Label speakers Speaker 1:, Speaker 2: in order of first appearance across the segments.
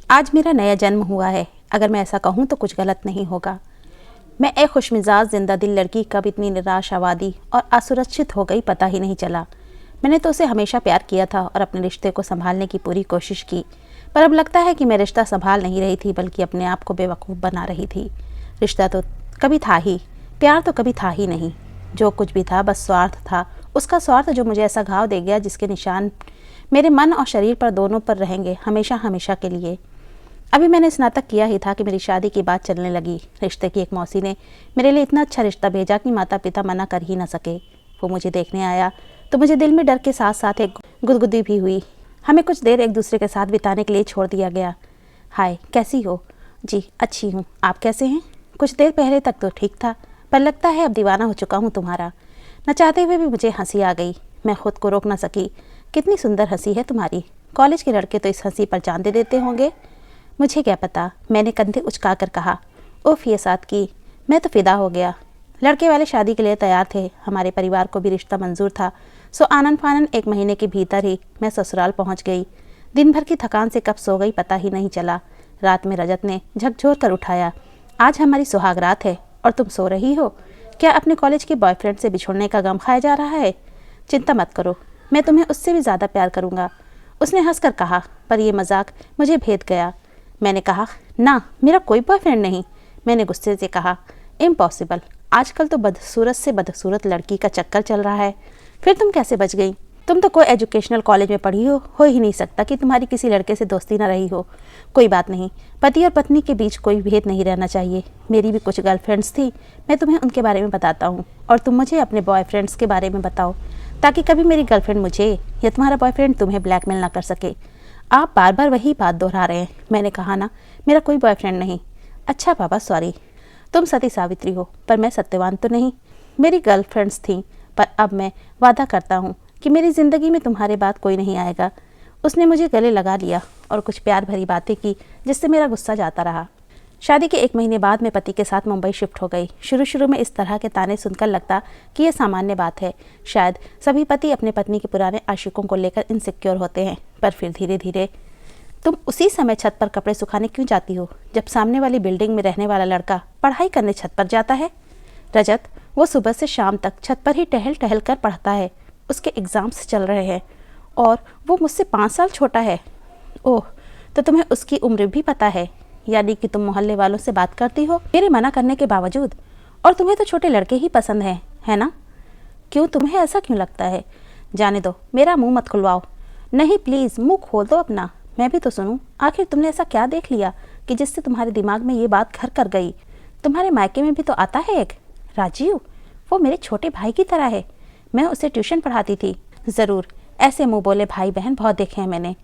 Speaker 1: आज मेरा नया जन्म हुआ है। अगर मैं ऐसा कहूँ तो कुछ गलत नहीं होगा। मैं एक खुशमिजाज जिंदा दिल लड़की कब इतनी निराशावादी और असुरक्षित हो गई पता ही नहीं चला। मैंने तो उसे हमेशा प्यार किया था और अपने रिश्ते को संभालने की पूरी कोशिश की, पर अब लगता है कि मैं रिश्ता संभाल नहीं रही थी बल्कि अपने आप को बेवकूफ़ बना रही थी। रिश्ता तो कभी था ही, प्यार तो कभी था ही नहीं। जो कुछ भी था बस स्वार्थ था। उसका स्वार्थ जो मुझे ऐसा घाव दे गया जिसके निशान मेरे मन और शरीर पर दोनों पर रहेंगे हमेशा हमेशा के लिए। अभी मैंने स्नातक किया ही था कि मेरी शादी की बात चलने लगी। रिश्ते की एक मौसी ने मेरे लिए इतना अच्छा रिश्ता भेजा कि माता पिता मना कर ही न सके। वो मुझे देखने आया तो मुझे दिल में डर के साथ साथ एक गुदगुदी भी हुई। हमें कुछ देर एक दूसरे के साथ बिताने के लिए छोड़ दिया गया। हाय, कैसी हो? जी अच्छी हूँ, आप कैसे हैं? कुछ देर पहले तक तो ठीक था, पर लगता है अब दीवाना हो चुका हूँ तुम्हारा। न चाहते हुए भी मुझे हंसी आ गई। मैं खुद को रोक न सकी। कितनी सुंदर हंसी है तुम्हारी। कॉलेज के लड़के तो इस हंसी पर जान दे देते होंगे। मुझे क्या पता, मैंने कंधे उचकाकर कहा। उफ, ये साथ की, मैं तो फिदा हो गया। लड़के वाले शादी के लिए तैयार थे। हमारे परिवार को भी रिश्ता मंजूर था। सो आनन फानन 1 महीने के भीतर ही मैं ससुराल पहुंच गई। दिन भर की थकान से कब सो गई पता ही नहीं चला। रात में रजत ने झकझोर कर उठाया। आज हमारी सुहाग रात है और तुम सो रही हो। क्या अपने कॉलेज के बॉयफ्रेंड से बिछुड़ने का गम खाया जा रहा है? चिंता मत करो, मैं तुम्हें उससे भी ज़्यादा प्यार करूँगा, उसने हंसकर कहा। पर यह मजाक मुझे भेद गया। मैंने कहा, ना, मेरा कोई बॉयफ्रेंड नहीं। मैंने गुस्से से कहा, इम्पॉसिबल, आजकल तो बदसूरत से बदसूरत लड़की का चक्कर चल रहा है। फिर तुम कैसे बच गई? तुम तो कोई एजुकेशनल कॉलेज में पढ़ी हो ही नहीं सकता कि तुम्हारी किसी लड़के से दोस्ती ना रही हो। कोई बात नहीं, पति और पत्नी के बीच कोई भेद नहीं रहना चाहिए। मेरी भी कुछ गर्लफ्रेंड्स थी, मैं तुम्हें उनके बारे में बताता हूँ और तुम मुझे अपने बॉयफ्रेंड्स के बारे में बताओ, ताकि कभी मेरी गर्लफ्रेंड मुझे या तुम्हारा बॉयफ्रेंड तुम्हें ब्लैकमेल ना कर सके। आप बार बार वही बात दोहरा रहे हैं। मैंने कहा ना, मेरा कोई बॉयफ्रेंड नहीं। अच्छा बाबा, सॉरी। तुम सती सावित्री हो पर मैं सत्यवान तो नहीं। मेरी गर्लफ्रेंड्स थीं, पर अब मैं वादा करता हूँ कि मेरी ज़िंदगी में तुम्हारे बाद कोई नहीं आएगा। उसने मुझे गले लगा लिया और कुछ प्यार भरी बातें की जिससे मेरा गुस्सा जाता रहा। शादी के 1 महीने बाद मैं पति के साथ मुंबई शिफ्ट हो गई। शुरू में इस तरह के ताने सुनकर लगता कि यह सामान्य बात है। शायद सभी पति अपने पत्नी के पुराने आशिकों को लेकर इनसिक्योर होते हैं, पर फिर धीरे धीरे। तुम उसी समय छत पर कपड़े सुखाने क्यों जाती हो जब सामने वाली बिल्डिंग में रहने वाला लड़का पढ़ाई करने छत पर जाता है? रजत, वो सुबह से शाम तक छत पर ही टहल टहल कर पढ़ता है। उसके एग्ज़ाम्स चल रहे हैं और वो मुझसे 5 साल छोटा है। ओह, तो तुम्हें उसकी उम्र भी पता है? यानी कि तुम मोहल्ले वालों से बात करती हो मेरे मना करने के बावजूद। और तुम्हें तो छोटे लड़के ही पसंद हैं, है ना? क्यों, तुम्हें ऐसा क्यों लगता है? जाने दो, मेरा मुंह मत खुलवाओ। नहीं प्लीज़, मुंह खोल दो अपना, मैं भी तो सुनूं। आखिर तुमने ऐसा क्या देख लिया कि जिससे तुम्हारे दिमाग में ये बात घर कर गई? तुम्हारे मायके में भी तो आता है एक राजीव, वो मेरे छोटे भाई की तरह है। मैं उसे ट्यूशन पढ़ाती थी। ज़रूर, ऐसे मुँह बोले भाई बहन बहुत देखे हैं मैंने,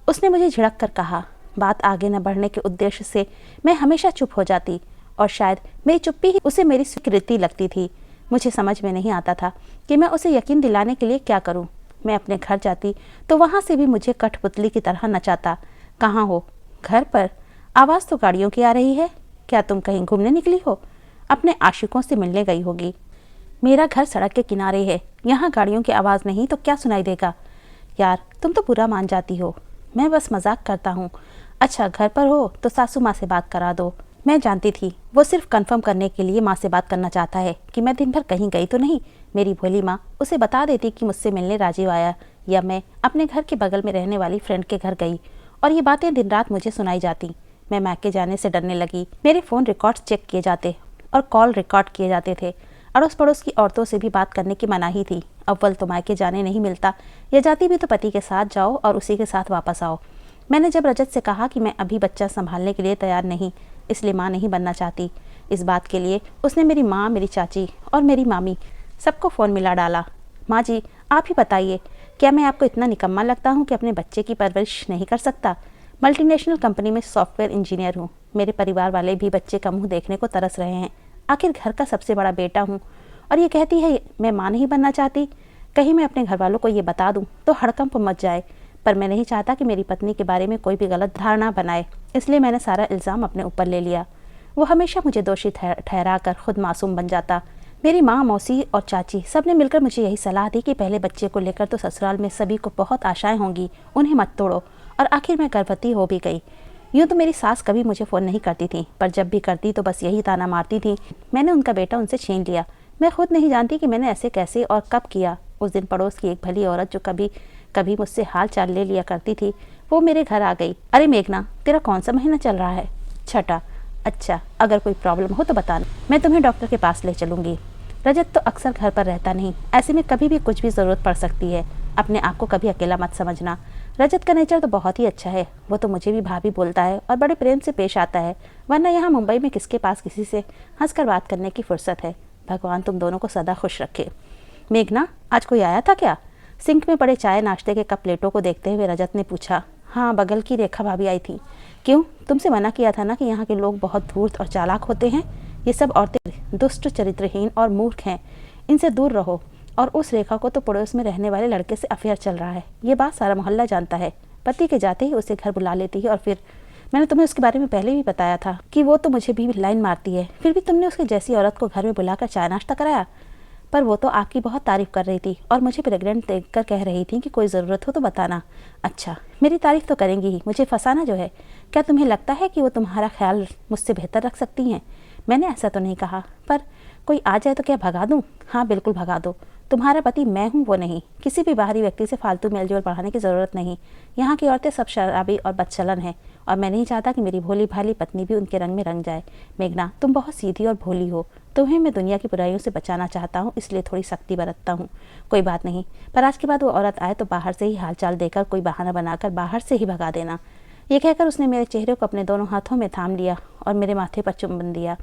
Speaker 1: उसने मुझे झिड़क कर कहा। बात आगे न बढ़ने के उद्देश्य से मैं हमेशा चुप हो जाती और शायद मेरी चुप्पी ही उसे मेरी स्वीकृति लगती थी। मुझे समझ में नहीं आता था कि मैं उसे यकीन दिलाने के लिए क्या करूं। मैं अपने घर जाती तो वहां से भी मुझे कठपुतली की तरह नचाता। कहाँ हो? घर पर? आवाज़ तो गाड़ियों की आ रही है। क्या तुम कहीं घूमने निकली हो? अपने आशिकों से मिलने गई होगी। मेरा घर सड़क के किनारे है, यहाँ गाड़ियों की आवाज़ नहीं तो क्या सुनाई देगा? यार, तुम तो बुरा मान जाती हो। मैं बस मजाक करता हूँ। अच्छा, घर पर हो तो सासू माँ से बात करा दो। मैं जानती थी वो सिर्फ कंफर्म करने के लिए माँ से बात करना चाहता है कि मैं दिन भर कहीं गई तो नहीं। मेरी भोली माँ उसे बता देती कि मुझसे मिलने राजीव आया या मैं अपने घर के बगल में रहने वाली फ्रेंड के घर गई, और ये बातें दिन रात मुझे सुनाई जाती। मैं मायके जाने से डरने लगी। मेरे फ़ोन रिकॉर्ड्स चेक किए जाते और कॉल रिकॉर्ड किए जाते थे। अड़ोस पड़ोस की औरतों से भी बात करने की मनाही थी। अव्वल तो मायके जाने नहीं मिलता, या जाती भी तो पति के साथ जाओ और उसी के साथ वापस आओ। मैंने जब रजत से कहा कि मैं अभी बच्चा संभालने के लिए तैयार नहीं, इसलिए माँ नहीं बनना चाहती, इस बात के लिए उसने मेरी माँ, मेरी चाची और मेरी मामी सबको फ़ोन मिला डाला। माँ जी, आप ही बताइए, क्या मैं आपको इतना निकम्मा लगता हूँ कि अपने बच्चे की परवरिश नहीं कर सकता? मल्टीनेशनल कंपनी में सॉफ्टवेयर इंजीनियर हूँ। मेरे परिवार वाले भी बच्चे का मुँह देखने को तरस रहे हैं। आखिर घर का सबसे बड़ा बेटा हूँ और ये कहती है मैं माँ नहीं बनना चाहती। कहीं मैं अपने घर वालों को ये बता दूँ तो हड़कंप मच जाए, पर मैं नहीं चाहता कि मेरी पत्नी के बारे में कोई भी गलत धारणा बनाए, इसलिए मैंने सारा इल्ज़ाम अपने ऊपर ले लिया। वो हमेशा मुझे दोषी ठहरा कर खुद मासूम बन जाता। मेरी माँ, मौसी और चाची सब ने मिलकर मुझे यही सलाह दी कि पहले बच्चे को लेकर तो ससुराल में सभी को बहुत आशाएं होंगी, उन्हें मत तोड़ो। और आखिर मैं गर्भवती हो भी गई। यूँ तो मेरी सास कभी मुझे फ़ोन नहीं करती थी, पर जब भी करती तो बस यही ताना मारती थी, मैंने उनका बेटा उनसे छीन लिया। मैं खुद नहीं जानती कि मैंने ऐसे कैसे और कब किया। उस दिन पड़ोस की एक भली औरत जो कभी कभी मुझसे हाल चाल ले लिया करती थी, वो मेरे घर आ गई। अरे मेघना, तेरा कौन सा महीना चल रहा है? छठा। अच्छा, अगर कोई प्रॉब्लम हो तो बताना, मैं तुम्हें डॉक्टर के पास ले चलूँगी। रजत तो अक्सर घर पर रहता नहीं, ऐसे में कभी भी कुछ भी ज़रूरत पड़ सकती है। अपने आप को कभी अकेला मत समझना। रजत का नेचर तो बहुत ही अच्छा है, वो तो मुझे भी भाभी बोलता है और बड़े प्रेम से पेश आता है, वरना यहाँ मुंबई में किसके पास किसी से हंसकर बात करने की फुर्सत है। भगवान तुम दोनों को सदा खुश रखे। मेघना, आज कोई आया था क्या? सिंक में पड़े चाय नाश्ते के कप प्लेटों को देखते हुए रजत ने पूछा। हाँ, बगल की रेखा भाभी आई थी। क्यों? तुमसे मना किया था ना कि यहाँ के लोग बहुत धूर्त और चालाक होते हैं। ये सब औरतें दुष्ट, चरित्रहीन और मूर्ख हैं, इनसे दूर रहो। और उस रेखा को तो पड़ोस में रहने वाले लड़के से अफेयर चल रहा है, ये बात सारा मोहल्ला जानता है। पति के जाते ही उसे घर बुला लेती है और फिर मैंने तुम्हें उसके बारे में पहले भी बताया था कि वो तो मुझे भी लाइन मारती है, फिर भी तुमने उसके जैसी औरत को घर में बुलाकर चाय नाश्ता कराया। पर वो तो आपकी बहुत तारीफ कर रही थी और मुझे प्रेग्नेंट देखकर कह रही थी कि कोई ज़रूरत हो तो बताना। अच्छा, मेरी तारीफ तो करेंगी ही, मुझे फंसाना जो है। क्या तुम्हें लगता है कि वो तुम्हारा ख्याल मुझसे बेहतर रख सकती हैं? मैंने ऐसा तो नहीं कहा, पर कोई आ जाए तो क्या भगा दूँ? हाँ बिल्कुल भगा दो। तुम्हारा पति मैं हूँ, वो नहीं। किसी भी बाहरी व्यक्ति से फालतू मेलजोल बढ़ाने की ज़रूरत नहीं। यहाँ की औरतें सब शराबी और बदचलन हैं और मैं नहीं चाहता कि मेरी भोली भाली पत्नी भी उनके रंग में रंग जाए। मेघना, तुम बहुत सीधी और भोली हो, तुम्हें मैं दुनिया की बुराइयों से बचाना चाहता हूँ, इसलिए थोड़ी सख्ती बरतता हूँ। कोई बात नहीं, पर आज के बाद वो औरत आए तो बाहर से ही हालचाल देकर कोई बहाना बनाकर बाहर से ही भगा देना। ये कहकर उसने मेरे चेहरे को अपने दोनों हाथों में थाम लिया और मेरे माथे पर चुंबन दिया।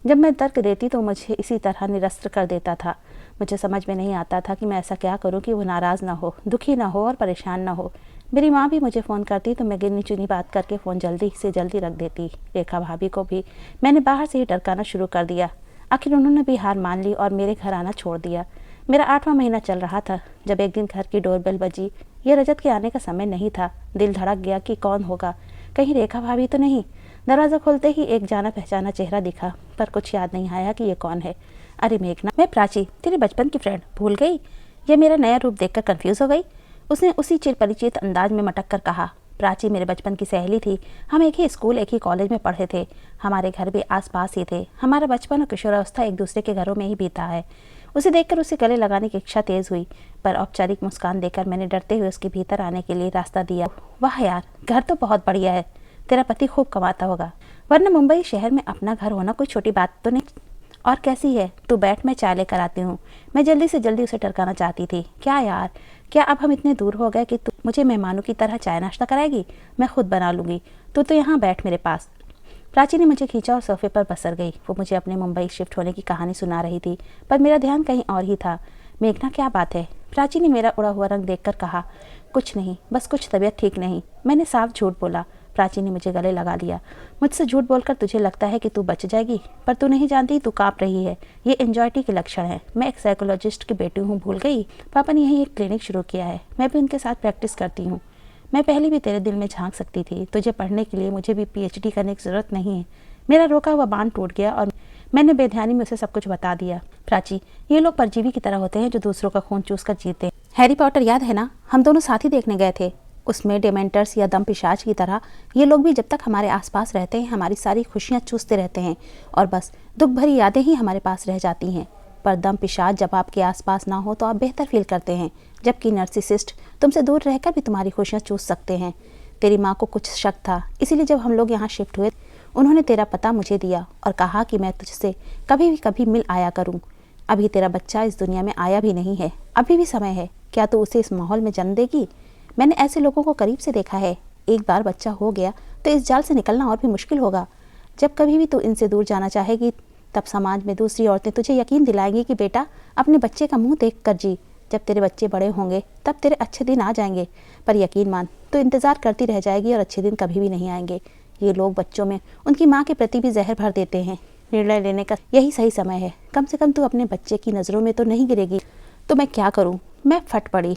Speaker 1: जब मैं तर्क देती तो मुझे इसी तरह निरस्त कर देता था। मुझे समझ में नहीं आता था कि मैं ऐसा क्या करूं कि वो नाराज़ ना हो, दुखी ना हो और परेशान ना हो। मेरी माँ भी मुझे फ़ोन करती तो मैं गिनी चुनी बात करके फ़ोन जल्दी से जल्दी रख देती। रेखा भाभी को भी मैंने बाहर से ही टरकाना शुरू कर दिया। आखिर उन्होंने भी हार मान ली और मेरे घर आना छोड़ दिया। मेरा 8वां महीना चल रहा था जब एक दिन घर की डोरबेल बजी। यह रजत के आने का समय नहीं था। दिल धड़क गया कि कौन होगा, कहीं रेखा भाभी तो नहीं। दरवाज़ा खोलते ही एक जाना पहचाना चेहरा दिखा, पर कुछ याद नहीं आया कि ये कौन है। अरे मेघना, मैं प्राची, तेरे बचपन की फ्रेंड। भूल गई? यह मेरा नया रूप देखकर कंफ्यूज हो गई, उसने उसी चिर परिचित अंदाज में मटक कर कहा। प्राची मेरे बचपन की सहेली थी। हम एक ही स्कूल, एक ही कॉलेज में पढ़े थे। हमारे घर भी आसपास ही थे। हमारा बचपन और किशोरावस्था एक दूसरे के घरों में ही बीता है। उसे देखकर उसे गले लगाने की इच्छा तेज़ हुई, पर औपचारिक मुस्कान देकर मैंने डरते हुए उसके भीतर आने के लिए रास्ता दिया। वाह यार, घर तो बहुत बढ़िया है। तेरा पति खूब कमाता होगा, वरना मुंबई शहर में अपना घर होना कोई छोटी बात तो नहीं। और कैसी है? तू बैठ, मैं चाय लेकर आती हूँ। मैं जल्दी से जल्दी उसे टरकाना चाहती थी। क्या यार, क्या अब हम इतने दूर हो गए कि तू मुझे मेहमानों की तरह चाय नाश्ता कराएगी? मैं खुद बना लूँगी, तू तो यहाँ बैठ मेरे पास। प्राची ने मुझे खींचा और सोफे पर बसर गई। वो मुझे अपने मुंबई शिफ्ट होने की कहानी सुना रही थी, पर मेरा ध्यान कहीं और ही था। मेघना, क्या बात है? प्राची ने मेरा उड़ा हुआ रंग देखकर कहा। कुछ नहीं, बस कुछ तबीयत ठीक नहीं। मैंने साफ झूठ बोला। प्राची ने मुझे गले लगा लिया। मुझसे झूठ बोलकर तुझे लगता है कि तू बच जाएगी, पर तू नहीं जानती तू काँप रही है। ये एंजाइटी के लक्षण है। मैं एक साइकोलॉजिस्ट की बेटी हूँ, भूल गई? पापा ने यहीं एक क्लिनिक शुरू किया है, मैं भी उनके साथ प्रैक्टिस करती हूँ। मैं पहले भी तेरे दिल में झांक सकती थी। तुझे पढ़ने के लिए मुझे भी PhD करने की ज़रूरत नहीं है। मेरा रोका हुआ बांध टूट गया और मैंने बेध्यानी में उसे सब कुछ बता दिया। प्राची, ये लोग परजीवी की तरह होते हैं जो दूसरों का खून चूस कर जीते हैं। हैरी पॉटर याद है ना? हम दोनों साथ ही देखने गए थे। उसमें डेमेंटर्स या दम पिशाच की तरह ये लोग भी जब तक हमारे आसपास रहते हैं हमारी सारी खुशियाँ चूसते रहते हैं और बस दुख भरी यादें ही हमारे पास रह जाती हैं। पर दम पिशाच जब आपके आसपास ना हो तो आप बेहतर फील करते हैं, जबकि नर्सिसिस्ट तुमसे दूर रहकर भी तुम्हारी खुशियाँ चूस सकते हैं। तेरी माँ को कुछ शक था, इसीलिए जब हम लोग यहाँ शिफ्ट हुए उन्होंने तेरा पता मुझे दिया और कहा कि मैं तुझसे कभी मिल आया करूँ। अभी तेरा बच्चा इस दुनिया में आया भी नहीं है, अभी भी समय है। क्या तू उसे इस माहौल में जन्म देगी? मैंने ऐसे लोगों को करीब से देखा है। एक बार बच्चा हो गया तो इस जाल से निकलना और भी मुश्किल होगा। जब कभी भी तू इनसे दूर जाना चाहेगी तब समाज में दूसरी औरतें तुझे यकीन दिलाएंगी कि बेटा अपने बच्चे का मुंह देख कर जी। जब तेरे बच्चे बड़े होंगे तब तेरे अच्छे दिन आ जाएंगे, पर यकीन मान तो इंतज़ार करती रह जाएगी और अच्छे दिन कभी भी नहीं आएंगे। ये लोग बच्चों में उनकी माँ के प्रति भी जहर भर देते हैं। निर्णय लेने का यही सही समय है। कम से कम तू अपने बच्चे की नज़रों में तो नहीं गिरेगी। तो मैं क्या करूँ? मैं फट पड़ी।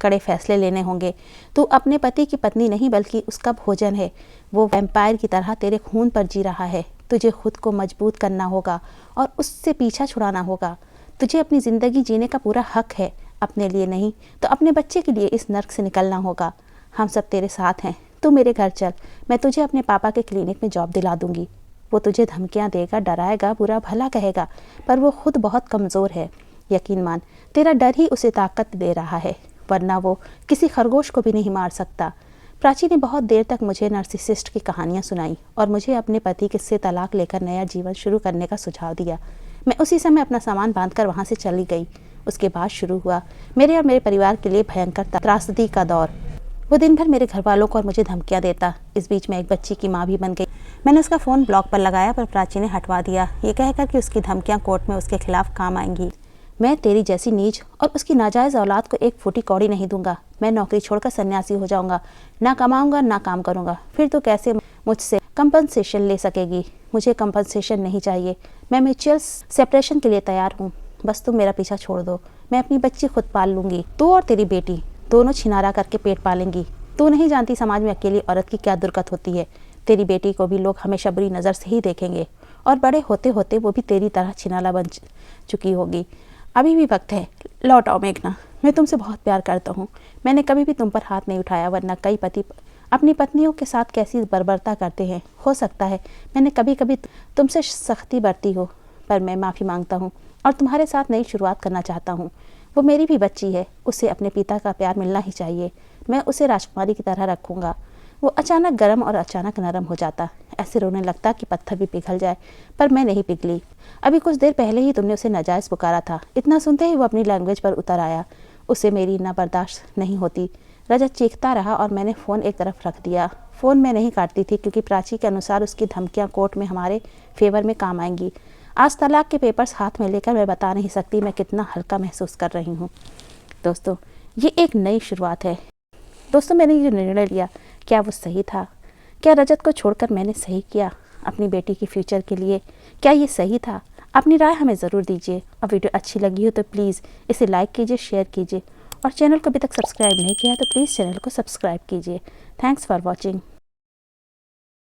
Speaker 1: कड़े फैसले लेने होंगे। तू अपने पति की पत्नी नहीं बल्कि उसका भोजन है। वो वैम्पायर की तरह तेरे खून पर जी रहा है। तुझे खुद को मजबूत करना होगा और उससे पीछा छुड़ाना होगा। तुझे अपनी ज़िंदगी जीने का पूरा हक है। अपने लिए नहीं तो अपने बच्चे के लिए इस नर्क से निकलना होगा। हम सब तेरे साथ हैं। तू मेरे घर चल, मैं तुझे अपने पापा के क्लिनिक में जॉब दिला दूंगी। वो तुझे धमकियाँ देगा, डराएगा, बुरा भला कहेगा, पर वो खुद बहुत कमज़ोर है। यकीन मान, तेरा डर ही उसे ताकत दे रहा है, वरना वो किसी खरगोश को भी नहीं मार सकता। प्राची ने बहुत देर तक मुझे नार्सिसिस्ट की कहानियाँ सुनाई और मुझे अपने पति से तलाक लेकर नया जीवन शुरू करने का सुझाव दिया। मैं उसी समय अपना सामान बांधकर वहाँ से चली गई। उसके बाद शुरू हुआ मेरे और मेरे परिवार के लिए भयंकर त्रासदी का दौर। वो दिन भर मेरे घर वालों को और मुझे धमकियाँ देता। इस बीच मैं एक बच्ची की माँ भी बन गई। मैंने उसका फ़ोन ब्लॉक पर लगाया, पर प्राची ने हटवा दिया, ये कहकर कि उसकी धमकियाँ कोर्ट में उसके खिलाफ काम आएंगी। मैं तेरी जैसी नीच और उसकी नाजायज़ औलाद को एक फूटी कौड़ी नहीं दूंगा। मैं नौकरी छोड़कर सन्यासी हो जाऊंगा, ना कमाऊंगा ना काम करूंगा। फिर तो कैसे मुझसे कंपनसेशन ले सकेगी? मुझे कंपनसेशन नहीं चाहिए, मैं म्यूचुअल सेपरेशन के लिए तैयार हूँ। बस तुम मेरा पीछा छोड़ दो, मैं अपनी बच्ची खुद पाल लूँगी। तू और तेरी बेटी दोनों छिनारा करके पेट पालेंगी। तू नहीं जानती समाज में अकेली औरत की क्या दुर्गत होती है। तेरी बेटी को भी लोग हमेशा बुरी नज़र से ही देखेंगे और बड़े होते होते वो भी तेरी तरह छिनाला बन चुकी होगी। अभी भी वक्त है, लौट आओ मेघना, मैं तुमसे बहुत प्यार करता हूँ। मैंने कभी भी तुम पर हाथ नहीं उठाया, वरना कई पति अपनी पत्नियों के साथ कैसी बर्बरता करते हैं। हो सकता है मैंने कभी कभी तुमसे सख्ती बरती हो, पर मैं माफ़ी मांगता हूँ और तुम्हारे साथ नई शुरुआत करना चाहता हूँ। वो मेरी भी बच्ची है, उसे अपने पिता का प्यार मिलना ही चाहिए। मैं उसे राजकुमारी की तरह रखूँगा। वो अचानक गर्म और अचानक नरम हो जाता, ऐसे रोने लगता कि पत्थर भी पिघल जाए, पर मैं नहीं पिघली। अभी कुछ देर पहले ही तुमने उसे नाजायज़ पुकारा था। इतना सुनते ही वो अपनी लैंग्वेज पर उतर आया। उसे मेरी ना बर्दाश्त नहीं होती। रजत चीखता रहा और मैंने फ़ोन एक तरफ रख दिया। फ़ोन मैं नहीं काटती थी क्योंकि प्राची के अनुसार उसकी धमकियाँ कोर्ट में हमारे फेवर में काम आएंगी। आज तलाक के पेपर्स हाथ में लेकर मैं बता नहीं सकती मैं कितना हल्का महसूस कर रही हूँ। दोस्तों, ये एक नई शुरुआत है। दोस्तों, मैंने ये निर्णय लिया, क्या वो सही था? क्या रजत को छोड़कर मैंने सही किया अपनी बेटी की फ्यूचर के लिए? क्या ये सही था? अपनी राय हमें ज़रूर दीजिए और वीडियो अच्छी लगी हो तो प्लीज़ इसे लाइक कीजिए, शेयर कीजिए और चैनल को अभी तक सब्सक्राइब नहीं किया तो प्लीज़ चैनल को सब्सक्राइब कीजिए। Thanks for watching.